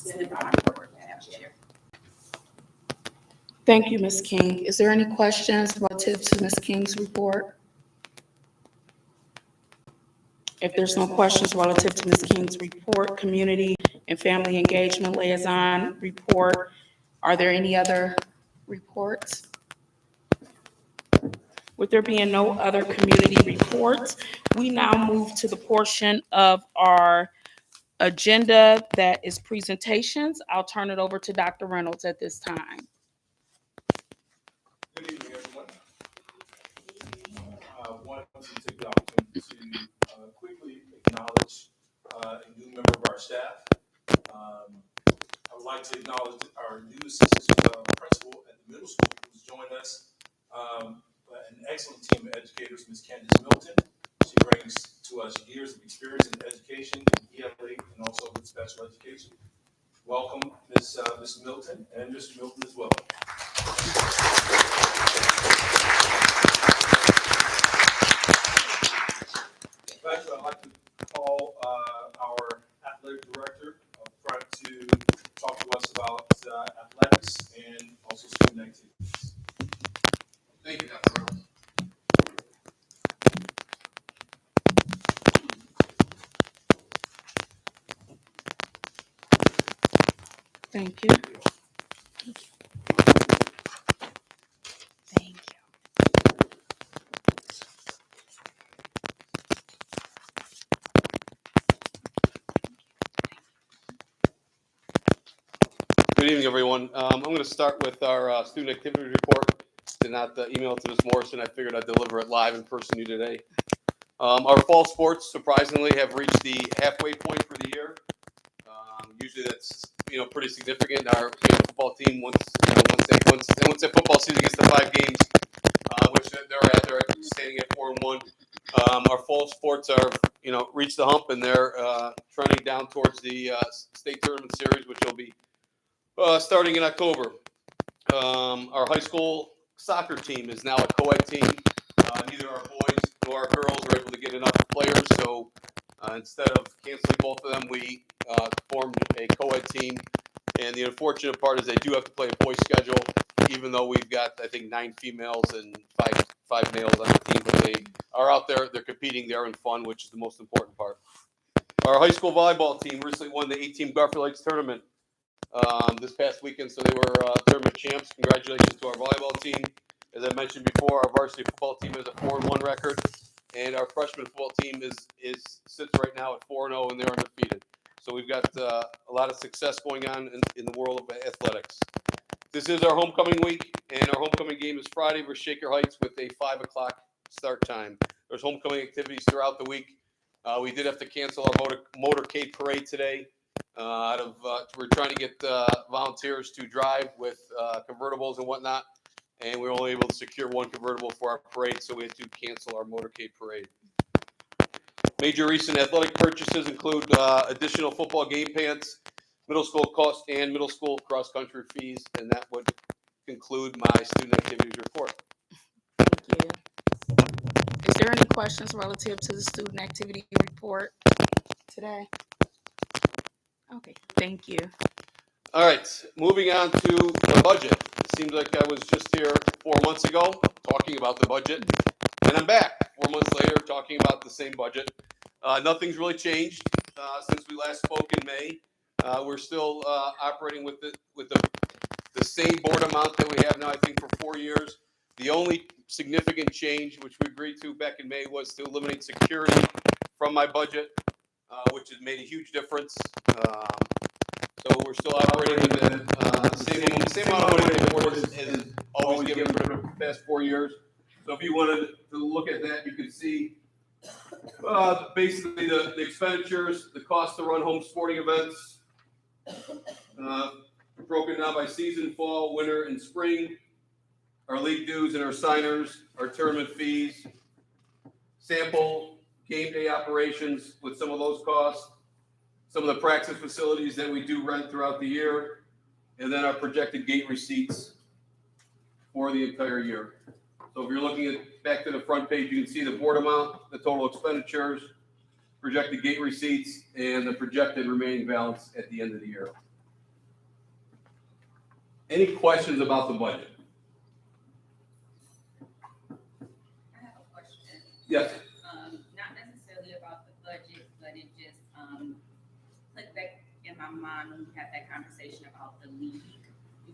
send it on forward, Madam Chair. Thank you, Ms. King. Is there any questions relative to Ms. King's report? If there's no questions relative to Ms. King's report, Community and Family Engagement Liaison report, are there any other reports? With there being no other community reports, we now move to the portion of our agenda that is presentations. I'll turn it over to Dr. Reynolds at this time. Good evening, everyone. I wanted to take the opportunity to quickly acknowledge a new member of our staff. I would like to acknowledge our new assistant principal at the middle school who's joined us. An excellent team of educators, Ms. Candace Milton. She brings to us years of experience in education, ELA, and also with special education. Welcome, Ms. Milton, and Mr. Milton as well. Next, I'd like to call our athletic director up front to talk to us about athletics and also student activities. Thank you, Dr. Reynolds. Thank you. Thank you. Good evening, everyone. I'm going to start with our student activity report. Did not email it to Ms. Morrison. I figured I'd deliver it live in person to you today. Our fall sports, surprisingly, have reached the halfway point for the year. Usually that's pretty significant. Our football team once that football season gets to 5 games, which they're standing at 4-1. Our fall sports are reached the hump and they're trending down towards the state tournament series, which will be starting in October. Our high school soccer team is now a co-ed team. Neither our boys nor our girls are able to get enough players, so instead of canceling both of them, we formed a co-ed team. And the unfortunate part is they do have to play a boys schedule, even though we've got, I think, 9 females and five males on the team. But they are out there, they're competing, they're in fun, which is the most important part. Our high school volleyball team recently won the 8-team Garfield Lakes tournament this past weekend, so they were tournament champs. Congratulations to our volleyball team. As I mentioned before, our varsity football team has a 4-1 record, and our freshman football team sits right now at 4-0, and they're undefeated. So we've got a lot of success going on in the world of athletics. This is our homecoming week, and our homecoming game is Friday versus Shaker Heights with a 5 o'clock start time. There's homecoming activities throughout the week. We did have to cancel our motorcade parade today. We're trying to get volunteers to drive with convertibles and whatnot, and we were only able to secure 1 convertible for our parade, so we had to cancel our motorcade parade. Major recent athletic purchases include additional football game pants, middle school cost, and middle school cross-country fees, and that would conclude my student activities report. Thank you. Is there any questions relative to the student activity report today? Okay, thank you. All right, moving on to the budget. It seems like I was just here 4 months ago talking about the budget, and I'm back 4 months later talking about the same budget. Nothing's really changed since we last spoke in May. We're still operating with the same board amount that we have now, I think, for 4 years. The only significant change, which we agreed to back in May, was to eliminate security from my budget, which has made a huge difference. So we're still operating with the same amount of money that the board has always given for the past 4 years. So if you wanted to look at that, you can see basically the expenditures, the cost to run home sporting events, broken down by season, fall, winter, and spring, our league dues and our signers, our tournament fees, sample game day operations with some of those costs, some of the practice facilities that we do rent throughout the year, and then our projected gate receipts for the entire year. So if you're looking at back to the front page, you can see the board amount, the total expenditures, projected gate receipts, and the projected remaining balance at the end of the year. Any questions about the budget? I have a question, Yes. not necessarily about the budget, but it just, clicked back in my mind when we had that conversation about the league.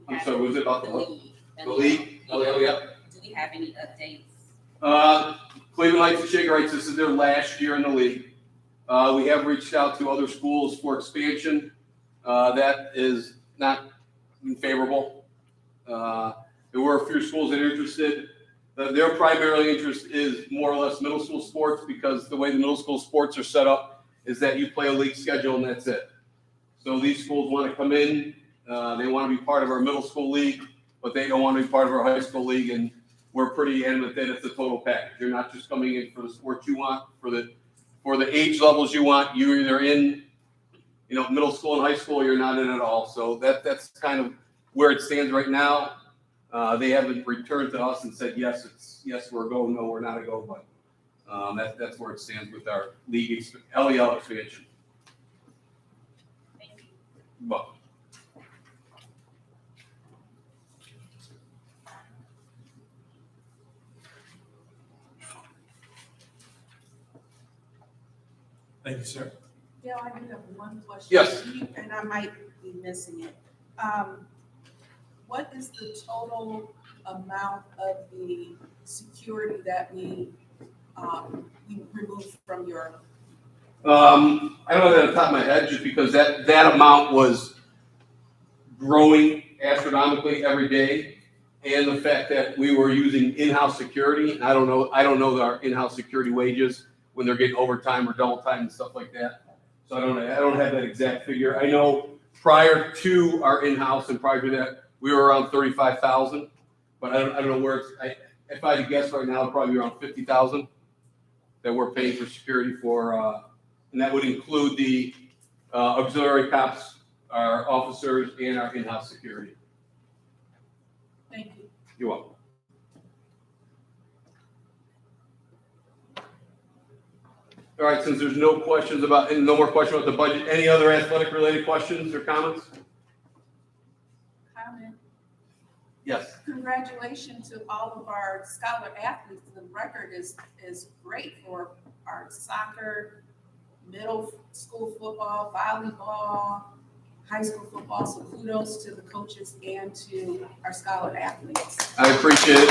I'm sorry, was it about The the what? league. The league? Oh, yeah. Do we have any updates? Cleveland Heights and Shaker Heights, this is their last year in the league. We have reached out to other schools for expansion. That is not favorable. There were a few schools that are interested. Their primary interest is more or less middle school sports, because the way the middle school sports are set up is that you play a league schedule and that's it. So these schools want to come in, they want to be part of our middle school league, but they don't want to be part of our high school league, and we're pretty adamant that it's a total package. You're not just coming in for the sports you want, for the age levels you want. You're either in, middle school and high school, or you're not in at all. So that's kind of where it stands right now. They haven't returned to us and said, yes, we're a go, no, we're not a go, but that's where it stands with our league LEL expansion. Thank you. But Thank you, sir. Yeah, I do have one question. Yes. And I might be missing it. What is the total amount of the security that we removed from your? I don't know that off the top of my head, just because that amount was growing astronomically every day, and the fact that we were using in-house security. I don't know our in-house security wages when they're getting overtime or double time and stuff like that. So I don't have that exact figure. I know prior to our in-house and prior to that, we were around 35,000, but I don't know where it's. If I had to guess right now, it'd probably be around 50,000 that we're paying for security for, and that would include the auxiliary cops, our officers, and our in-house security. Thank you. You're welcome. All right, since there's no more questions about the budget, any other athletic related questions or comments? Comment. Yes. Congratulations to all of our scholar athletes. The record is great for our soccer, middle school football, volleyball, high school football. So kudos to the coaches and to our scholar athletes. I appreciate it.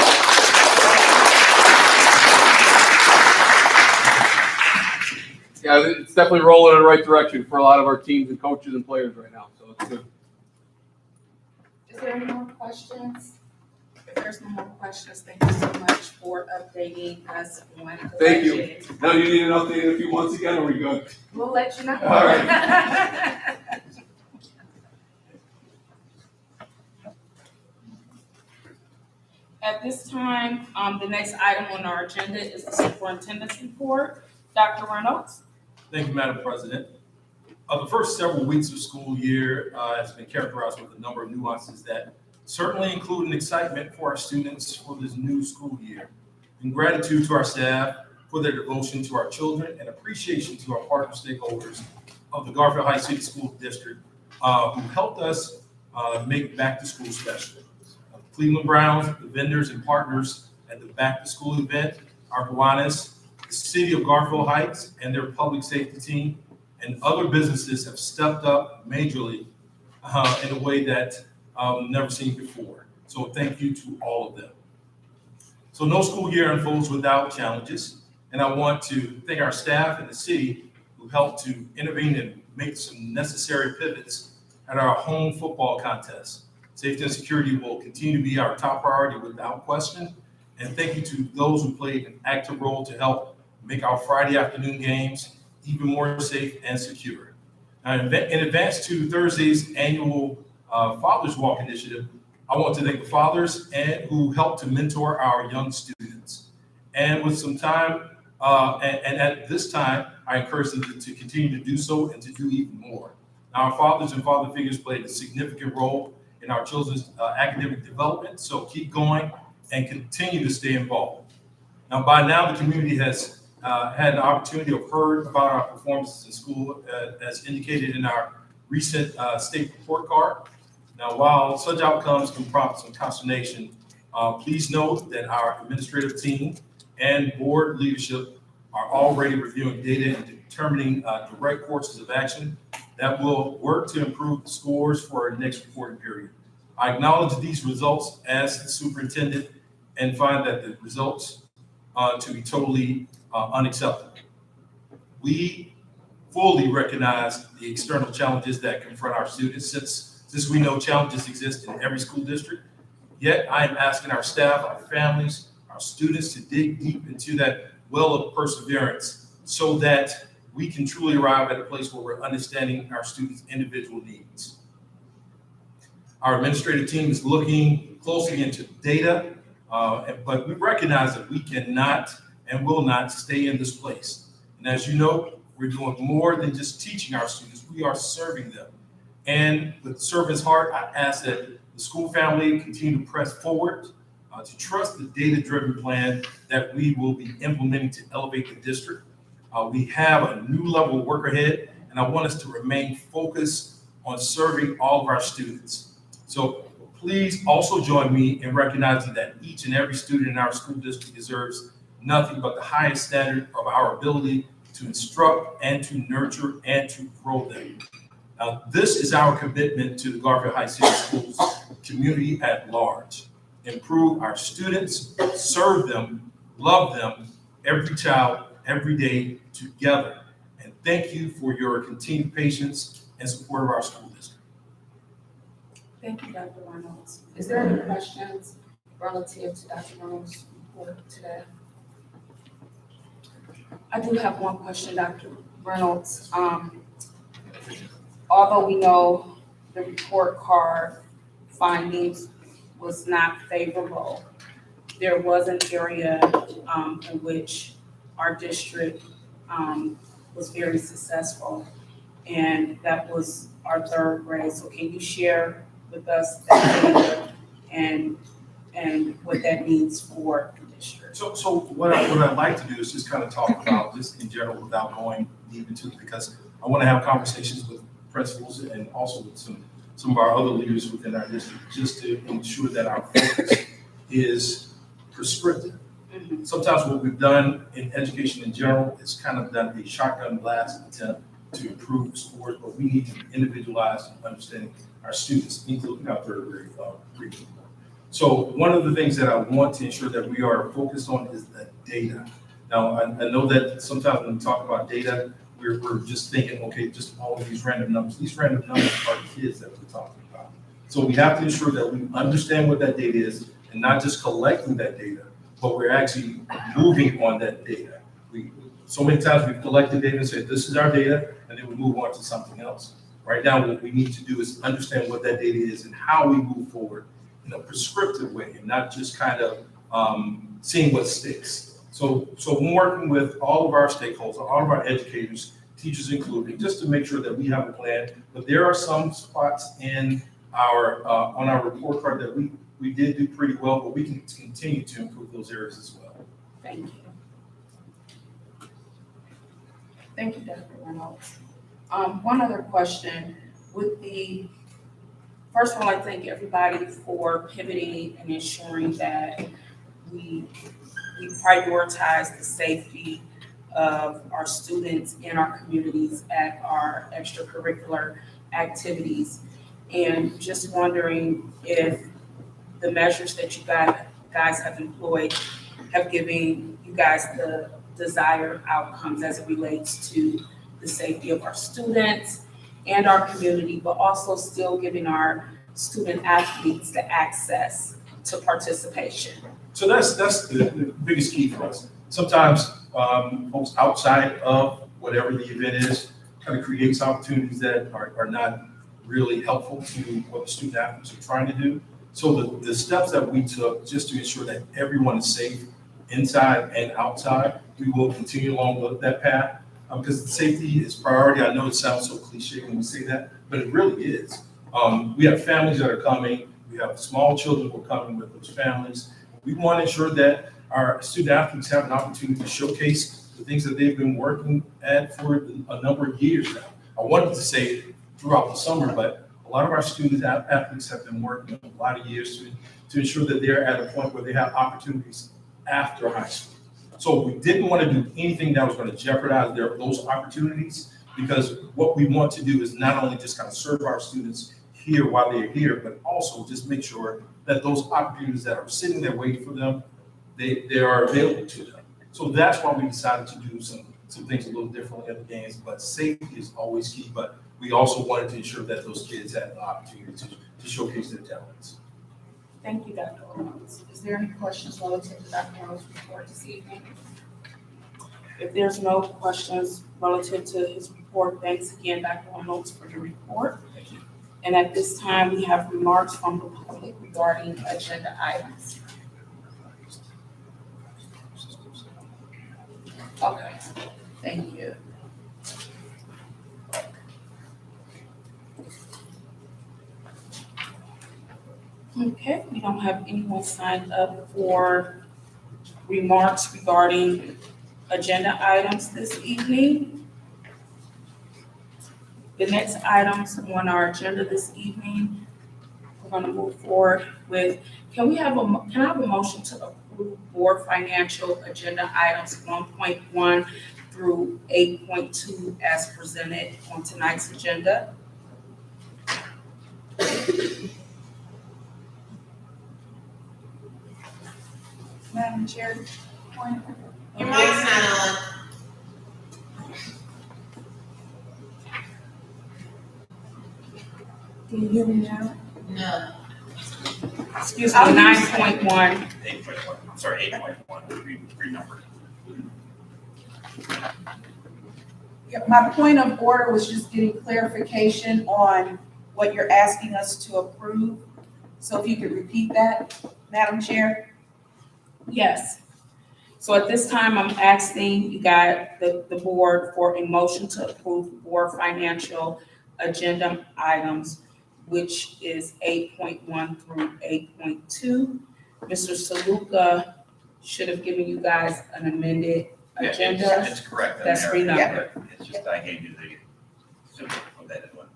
Yeah, it's definitely rolling in the right direction for a lot of our teams and coaches and players right now, so it's good. Is there any more questions? If there's no more questions, thank you so much for updating us on the Thank you. budget. Now, do you need an update in a few months again, or are we good? We'll let you know. All right. At this time, the next item on our agenda is the superintendent's report. Dr. Reynolds? Thank you, Madam President. The first several weeks of school year has been characterized with a number of nuances that certainly include an excitement for our students for this new school year, and gratitude to our staff for their devotion to our children, and appreciation to our partner stakeholders of the Garfield Heights City School District who helped us make back to school special. Cleveland Browns, the vendors and partners at the back to school event, our Kiwanis, the City of Garfield Heights and their public safety team, and other businesses have stepped up majorly in a way that we've never seen before. So thank you to all of them. So no school year unfolds without challenges, and I want to thank our staff and the city who helped to intervene and make some necessary pivots at our home football contest. Safety and security will continue to be our top priority without question. And thank you to those who played an active role to help make our Friday afternoon games even more safe and secure. Now, in advance to Thursday's annual Father's Walk initiative, I want to thank the fathers and who helped to mentor our young students. And with some time, and at this time, I encourage them to continue to do so and to do even more. Now, our fathers and father figures played a significant role in our children's academic development, so keep going and continue to stay involved. Now, by now, the community has had an opportunity to heard about our performances in school, as indicated in our recent state report card. Now, while such outcomes can prompt some consternation, please note that our administrative team and board leadership are already reviewing data and determining direct courses of action that will work to improve the scores for our next reporting period. I acknowledge these results as the superintendent and find that the results to be totally unacceptable. We fully recognize the external challenges that confront our students since we know challenges exist in every school district. Yet I am asking our staff, our families, our students to dig deep into that well of perseverance so that we can truly arrive at a place where we're understanding our students' individual needs. Our administrative team is looking closely into data, but we recognize that we cannot and will not stay in this place. And as you know, we're doing more than just teaching our students, we are serving them. And with servant's heart, I ask that the school family continue to press forward, to trust the data-driven plan that we will be implementing to elevate the district. We have a new level of work ahead, and I want us to remain focused on serving all of our students. So please also join me in recognizing that each and every student in our school district deserves nothing but the highest standard of our ability to instruct and to nurture and to grow them. This is our commitment to the Garfield High City Schools community at large. Improve our students, serve them, love them, every child, every day, together. And thank you for your continued patience and support of our school district. Thank you, Dr. Reynolds. Is there any questions relative to Dr. Reynolds' report today? I do have one question, Dr. Reynolds. Although we know the report card findings was not favorable, there was an area in which our district was very successful, and that was our third grade. So can you share with us that data and what that means for the district? So what I'd like to do is just kind of talk about this in general without going deep into it, because I want to have conversations with principals and also with some of our other leaders within our district, just to ensure that our focus is prescriptive. Mm-hmm. Sometimes what we've done in education in general is kind of done a shotgun blast attempt to improve scores, but we need to be individualized in understanding our students, including our third grade curriculum. So one of the things that I want to ensure that we are focused on is the data. Now, I know that sometimes when we talk about data, we're just thinking, okay, just all of these random numbers. These random numbers are kids that we're talking about. So we have to ensure that we understand what that data is and not just collecting that data, but we're actually moving on that data. So many times we've collected data and said, this is our data, and then we move on to something else. Right now, what we need to do is understand what that data is and how we move forward in a prescriptive way and not just kind of seeing what sticks. So when working with all of our stakeholders, all of our educators, teachers included, just to make sure that we have a plan. But there are some spots in our on our report card that we did do pretty well, but we can continue to improve those areas as well. Thank you. Thank you, Dr. Reynolds. One other question. First of all, I thank everybody for pivoting and ensuring that we prioritize the safety of our students and our communities at our extracurricular activities. And just wondering if the measures that you guys have employed have given you guys the desired outcomes as it relates to the safety of our students and our community, but also still giving our student athletes the access to participation. So that's the biggest key for us. Sometimes folks outside of whatever the event is kind of creates opportunities that are not really helpful to what the student athletes are trying to do. So the steps that we took just to ensure that everyone is safe inside and outside, we will continue along with that path because safety is priority. I know it sounds so cliche when we say that, but it really is. We have families that are coming. We have small children who are coming with those families. We want to ensure that our student athletes have an opportunity to showcase the things that they've been working at for a number of years now. I wanted to say throughout the summer, but a lot of our students, athletes have been working a lot of years to ensure that they're at a point where they have opportunities after high school. So we didn't want to do anything that was going to jeopardize those opportunities, because what we want to do is not only just kind of serve our students here while they're here, but also just make sure that those opportunities that are sitting there waiting for them, they are available to them. So that's why we decided to do some things a little differently at the games, but safety is always key. But we also wanted to ensure that those kids had the opportunity to showcase their talents. Thank you, Dr. Reynolds. Is there any questions relative to Dr. Reynolds' report this evening? If there's no questions relative to his report, thanks again, Dr. Reynolds, for your report. Thank you. And at this time, we have remarks from the public regarding agenda items. Okay, thank you. Okay, we don't have anyone signed up for remarks regarding agenda items this evening. The next items on our agenda this evening, we're going to move forward with, can I have a motion to approve board financial agenda items 1.1 through 8.2 as presented on tonight's agenda? Madam Chair, point. Your mic's not on. Can you hear me now? No. Excuse me, 9.1. 8.1, I'm sorry, 8.1, renumbered. Yeah, my point of order was just getting clarification on what you're asking us to approve. So if you could repeat that, Madam Chair? Yes. So at this time, I'm asking you guys, the board, for a motion to approve board financial agenda items, which is 8.1 through 8.2. Mr. Saluka should have given you guys an amended agenda. It's correct. in That's there. renumbered. It's just I gave you the simple updated one.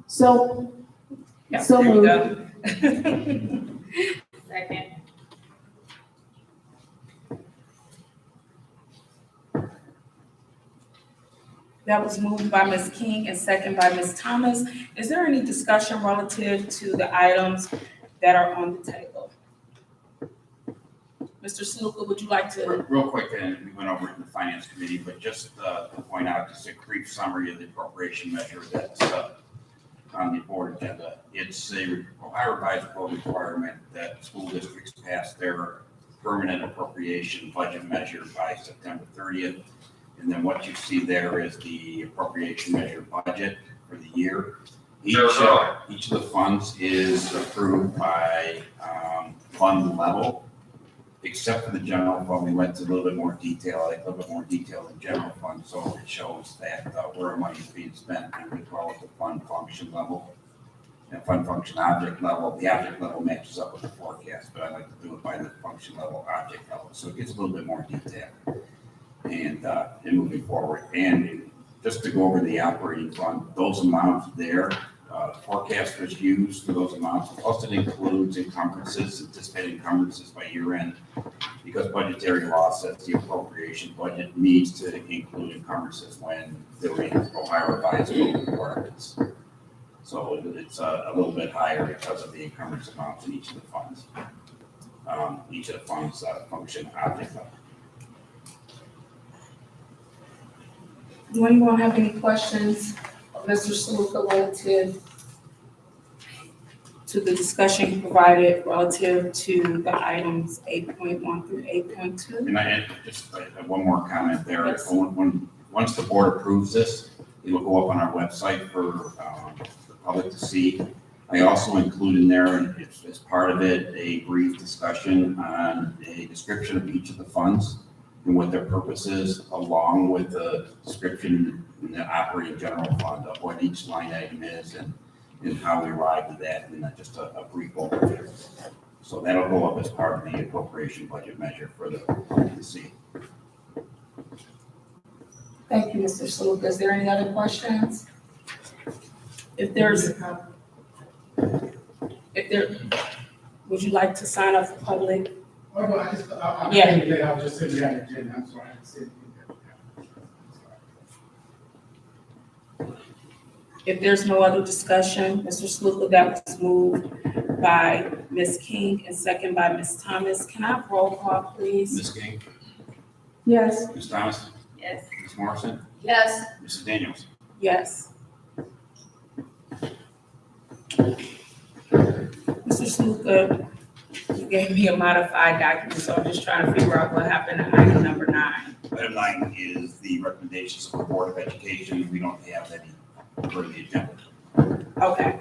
So, Yeah, So there you moved. go. Second. That was moved by Ms. King and second by Ms. Thomas. Is there any discussion relative to the items that are on the table? Mr. Saluka, would you like to? Real quick, and we went over it in the finance committee, but just to point out just a brief summary of the appropriation measure that's on the board agenda. It's a Ohio revised code requirement that school districts pass their permanent appropriation budget measure by September 30th. And then what you see there is the appropriation measure budget for the year. Each of the funds is approved by fund level, except for the general fund. We went into a little bit more detail, in the general fund, so it shows that where money is being spent, as well as the fund function level and fund function object level. The object level matches up with the forecast, but I like to do it by the function level, object level, so it gets a little bit more detail. And moving forward, and just to go over the operating fund, those amounts there, forecast was used for those amounts, plus it includes encumbrances, anticipated encumbrances by year end, because budgetary law says the appropriation budget needs to include encumbrances when doing Ohio revised code requirements. So it's a little bit higher because of the encumbrance amounts in each of the funds. Each of the funds function object level. Do anyone have any questions of Mr. Saluka relative to the discussion you provided relative to the items 8.1 through 8.2? And I just have one more comment there. Yes. Once the board approves this, it'll go up on our website for the public to see. I also include in there, and it's as part of it, a brief discussion on a description of each of the funds and what their purpose is, along with the description in the operating general fund of what each line item is and how we arrived at that, and just a brief overview. So that'll go up as part of the appropriation budget measure for the public to see. Thank you, Mr. Saluka. Is there any other questions? If there's, would you like to sign up for public? Oh, no, I Yeah. came late, I was just sitting behind the agenda, I'm sorry, I didn't see it. If there's no other discussion, Mr. Sluka, that was moved by Ms. King and second by Ms. Thomas. Can I have roll call, please? Ms. King, Yes. Ms. Thomas, Yes. Ms. Morrison, Yes. Mrs. Daniels. Yes. Mr. Sluka, you gave me a modified document, so I'm just trying to figure out what happened to item number 9. Item 9 is the recommendations of the Board of Education. We don't have any for the agenda. Okay.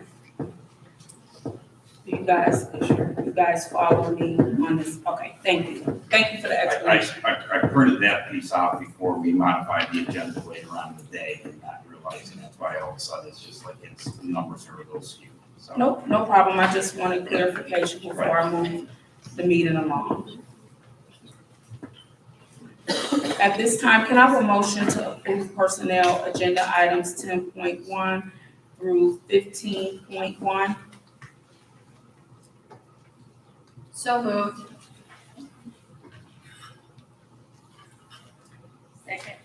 You guys follow me on this? Okay, thank you. Thank you for the explanation. I printed that piece out before we modified the agenda later on in the day and not realizing that's why all of a sudden it's just like it's the numbers are a little skewed. So Nope, no problem. I just wanted clarification before I move the meeting along. At this time, can I have a motion to approve personnel agenda items 10.1 through 15.1? So moved. Second.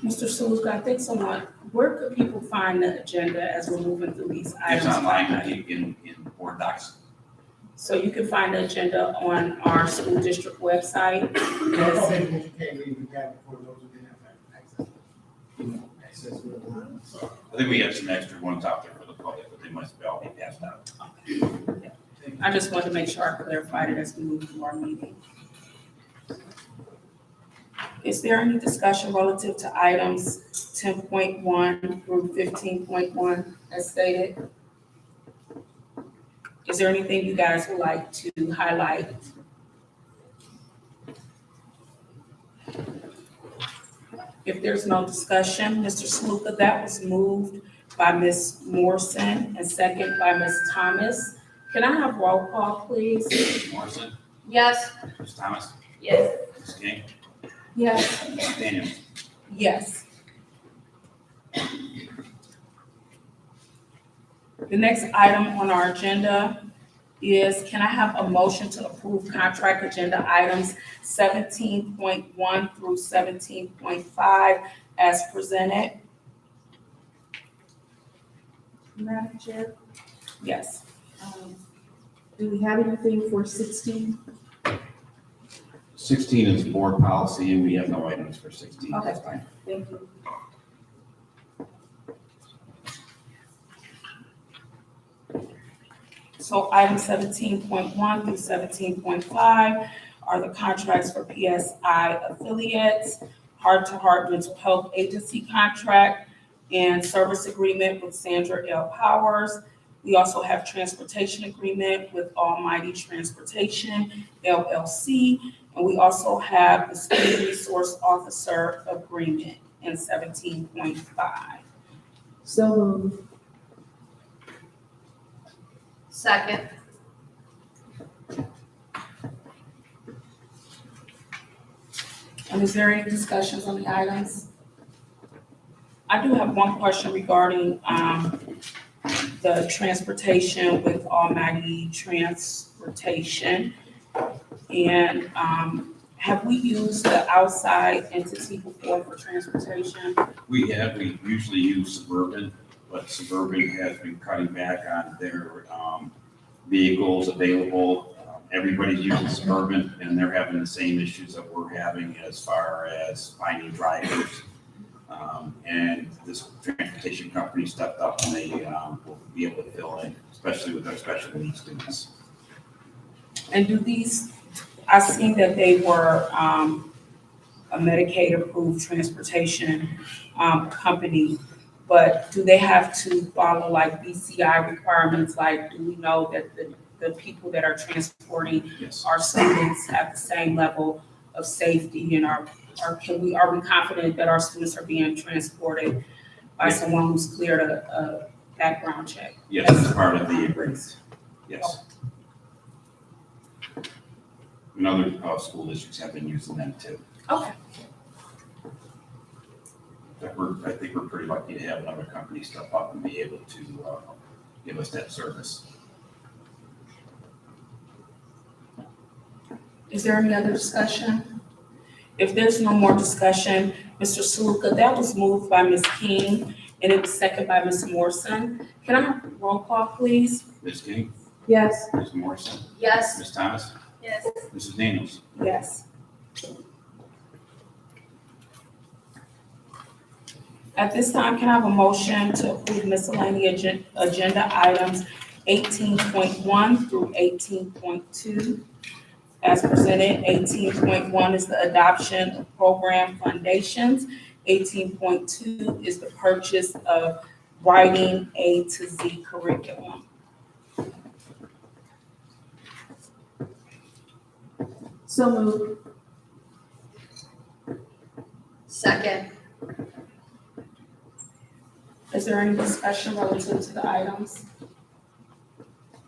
Mr. Saluka, I think someone, where could people find the agenda as we're moving through these items? it's online, I think, in Board Docs. So you can find the agenda on our school district website. Yes, you can't leave the gap for those who didn't have access to it online, so. I think we have some extra ones out there for the public, but they must all be passed out. I just wanted to make sure I clarified it as we move through our meeting. Is there any discussion relative to items 10.1 through 15.1 as stated? Is there anything you guys would like to highlight? If there's no discussion, Mr. Sluka, that was moved by Ms. Morrison and second by Ms. Thomas. Can I have roll call, please? Ms. Morrison, Yes. Ms. Thomas, Yes. Ms. King, Yes. Ms. Daniels. Yes. The next item on our agenda is, can I have a motion to approve contract agenda items 17.1 through 17.5 as presented? Madam Chair, Yes. do we have anything for 16? 16 is board policy, and we have no items for 16 this time. Thank you. So item 17.1 through 17.5 are the contracts for PSI affiliates, Heart to Heart Mental Health Agency contract, and service agreement with Sandra L. Powers. We also have transportation agreement with Almighty Transportation LLC, and we also have the Student Resource Officer agreement in 17.5. So moved. Second. And is there any discussions on the items? I do have one question regarding the transportation with Almighty Transportation. And have we used the outside entity before for transportation? We usually use Suburban, but Suburban has been cutting back on their vehicles available. Everybody's using Suburban, and they're having the same issues that we're having as far as finding drivers. And this transportation company stepped up, and they will be able to fill in, especially with our special needs students. And do these, I seen that they were a Medicaid-approved transportation company, but do they have to follow like BCI requirements? Like, do we know that the people that are transporting Yes. our students have the same level of safety, and are we confident that our students are being transported by someone who's cleared a background check? Yes, that's part of the agreement. Yes. And other school districts have been using them too. Okay. I think we're pretty lucky to have another company step up and be able to give us that service. Is there any other discussion? If there's no more discussion, Mr. Saluka, that was moved by Ms. King and it was seconded by Ms. Morrison. Can I have a roll call, please? Ms. King, Yes. Ms. Morrison, Yes. Ms. Thomas, Yes. Mrs. Daniels. Yes. At this time, can I have a motion to approve miscellaneous agenda items 18.1 through 18.2? As presented, 18.1 is the adoption of program foundations. 18.2 is the purchase of writing A to Z curriculum. So moved. Second. Is there any discussion relative to the items?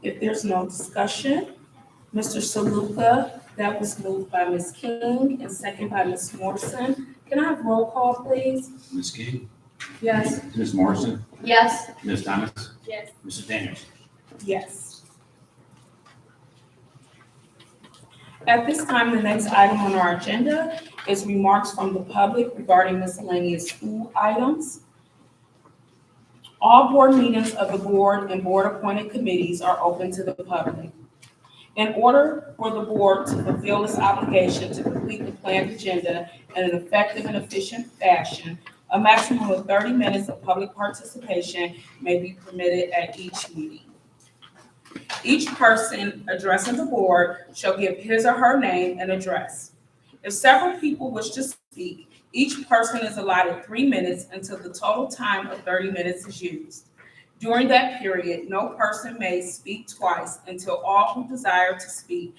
If there's no discussion, Mr. Saluka, that was moved by Ms. King and seconded by Ms. Morrison. Can I have roll call, please? Ms. King, Yes. Ms. Morrison, Yes. Ms. Thomas, Yes. Mrs. Daniels. Yes. At this time, the next item on our agenda is remarks from the public regarding miscellaneous school items. All board meetings of the board and board-appointed committees are open to the public. In order for the board to fulfill its obligation to complete the planned agenda in an effective and efficient fashion, a maximum of 30 minutes of public participation may be permitted at each meeting. Each person addressing the board shall give his or her name and address. If several people wish to speak, each person is allotted 3 minutes until the total time of 30 minutes is used. During that period, no person may speak twice until all who desire to speak